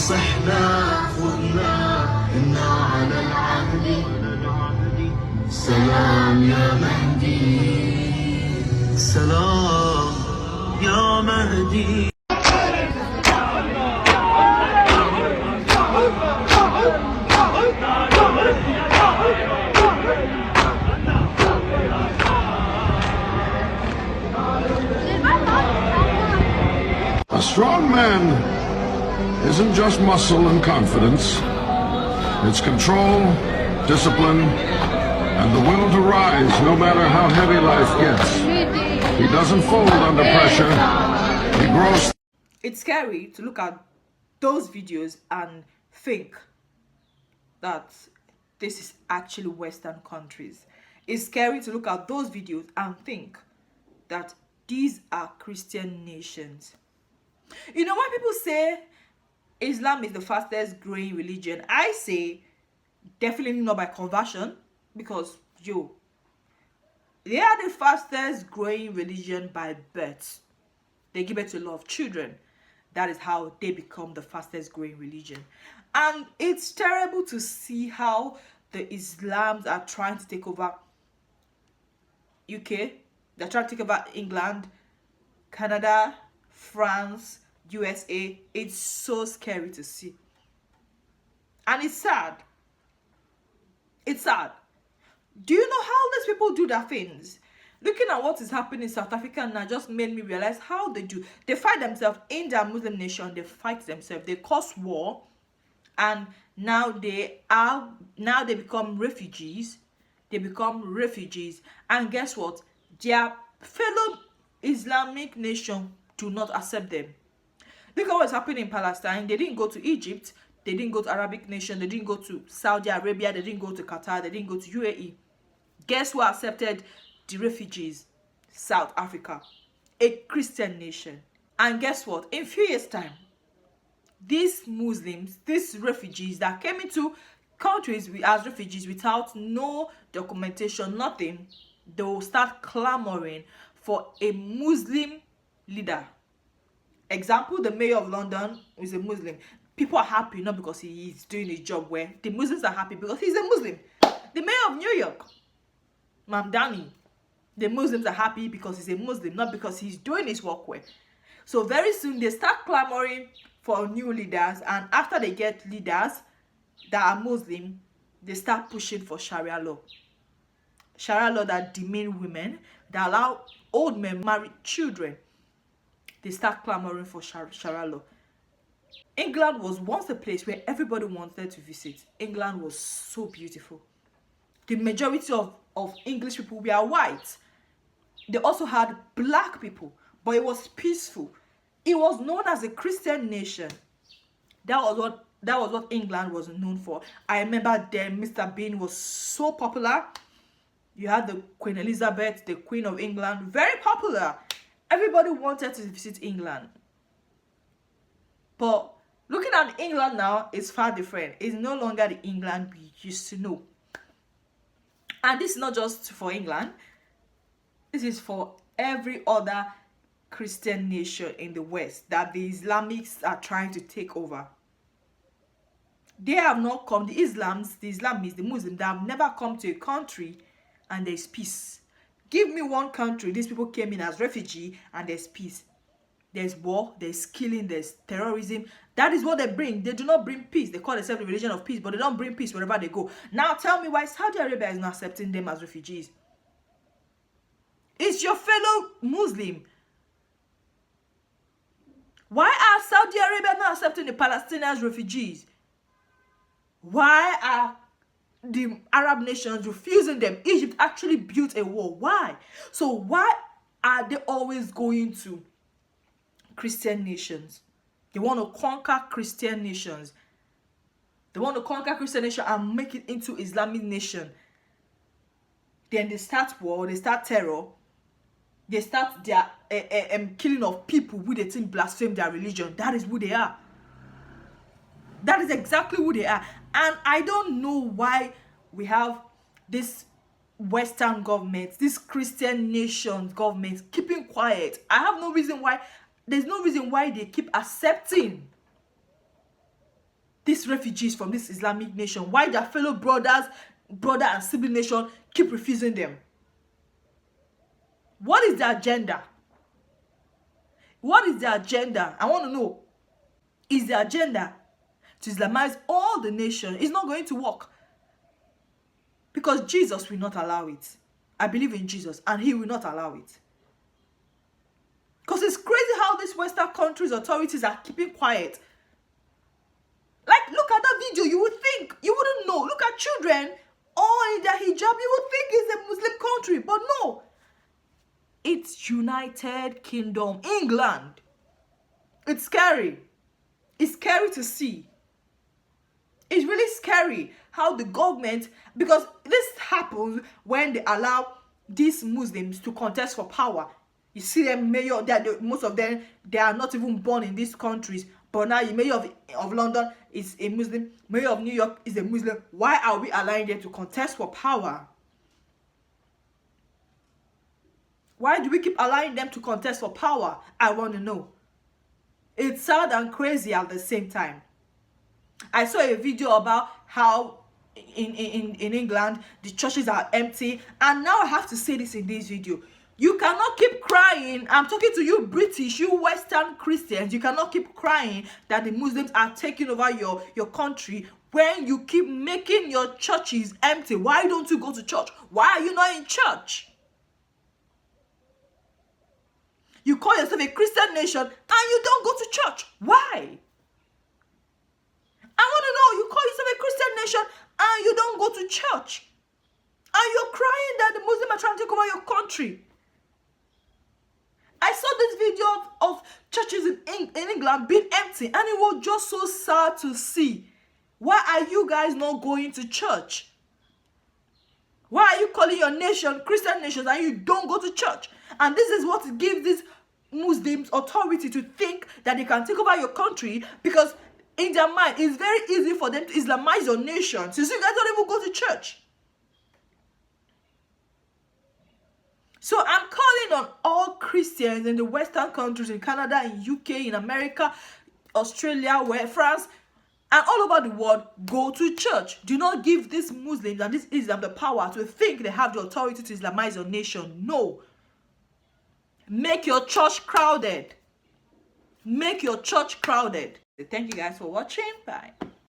نصحنا خذنا إنا على العهد سلام يا مهدي سلام يا مهدي. A strong man isn't just muscle and confidence. It's control, discipline, and the will to rise no matter how heavy life gets. He doesn't fold under pressure. He grows. It's scary to look at those videos and think that this is actually Western countries. It's scary to look at those videos and think that these are Christian nations. You know, when people say Islam is the fastest growing religion, I say definitely not by conversion, because they are the fastest growing religion by birth. They give birth to a lot of children. That is how they become the fastest growing religion. And it's terrible to see how the Islams are trying to take over UK. They're trying to take over England, Canada, France, USA. It's so scary to see. And it's sad. It's sad. Do you know how these people do their things? Looking at what is happening in South Africa now just made me realize how they do. They fight themselves in their Muslim nation. They fight themselves. They cause war. And now they become refugees. They become refugees. And guess what? Their fellow Islamic nation do not accept them. Look at what's happening in Palestine. They didn't go to Egypt. They didn't go to Arabic nation. They didn't go to Saudi Arabia. They didn't go to Qatar. They didn't go to UAE. Guess who accepted the refugees? South Africa, a Christian nation. And guess what? In a few years' time, these Muslims, these refugees that came into countries as refugees without no documentation, nothing, they will start clamoring for a Muslim leader. Example, the mayor of London is a Muslim. People are happy not because he is doing a job well. The Muslims are happy because he's a Muslim. The mayor of New York, Mamdani, the Muslims are happy because he's a Muslim, not because he's doing his work well. So very soon they start clamoring for new leaders, and after they get leaders that are Muslim, they start pushing for Sharia law. Sharia law that demean women, that allow old men marry children. They start clamoring for Sharia law. England was once a place where everybody wanted to visit. England was so beautiful. The majority of English people were white. They also had black people, but it was peaceful. It was known as a Christian nation. That was what England was known for. I remember then Mr. Bean was so popular. You had the Queen Elizabeth, the Queen of England, very popular. Everybody wanted to visit England. But looking at England now is far different. It's no longer the England we used to know. And this is not just for England. This is for every other Christian nation in the West that the Islamics are trying to take over. They have not come, the Islamists, the Muslims, they have never come to a country and there's peace. Give me one country, these people came in as refugee and there's peace. There's war, there's killing, there's terrorism. That is what they bring. They do not bring peace. They call themselves the religion of peace, but they don't bring peace wherever they go. Now tell me why Saudi Arabia is not accepting them as refugees. It's your fellow Muslim. Why are Saudi Arabia not accepting the Palestinians refugees? Why are the Arab nations refusing them? Egypt actually built a wall. Why? So why are they always going to Christian nations? They want to conquer Christian nations. They want to conquer Christian nation and make it into Islamic nation. Then they start war, they start terror. They start their killing of people who they think blaspheme their religion. That is who they are. That is exactly who they are. And I don't know why we have this Western government, this Christian nations government keeping quiet. I have no reason why. There's no reason why they keep accepting these refugees from this Islamic nation, why their fellow brother and sibling nation keep refusing them. What is the agenda? What is the agenda? I want to know. Is the agenda to Islamize all the nation? It's not going to work. Because Jesus will not allow it. I believe in Jesus, and he will not allow it. Because it's crazy how these Western countries' authorities are keeping quiet. Like, look at that video. You would think, you wouldn't know. Look at children all in their hijab. You would think it's a Muslim country, but no. It's United Kingdom, England. It's scary. It's scary to see. It's really scary how the government, because this happens when they allow these Muslims to contest for power. You see them mayor, most of them, they are not even born in these countries. But now the mayor of London is a Muslim. Mayor of New York is a Muslim. Why are we allowing them to contest for power? Why do we keep allowing them to contest for power? I want to know. It's sad and crazy at the same time. I saw a video about how in England the churches are empty, and now I have to say this in this video. You cannot keep crying. I'm talking to you British, you Western Christians. You cannot keep crying that the Muslims are taking over your country when you keep making your churches empty. Why don't you go to church? Why are you not in church? You call yourself a Christian nation and you don't go to church. Why? I want to know, you call yourself a Christian nation and you don't go to church. And you're crying that the Muslims are trying to take over your country. I saw this video of churches in England being empty, and it was just so sad to see. Why are you guys not going to church? Why are you calling your nation Christian nations and you don't go to church? And this is what gives these Muslims authority to think that they can take over your country, because in their mind, it's very easy for them to Islamize your nation. So you guys don't even go to church. So I'm calling on all Christians in the Western countries, in Canada, in UK, in America, Australia, France, and all over the world, go to church. Do not give these Muslims and this Islam the power to think they have the authority to Islamize your nation. No. Make your church crowded. Make your church crowded. Thank you guys for watching. Bye.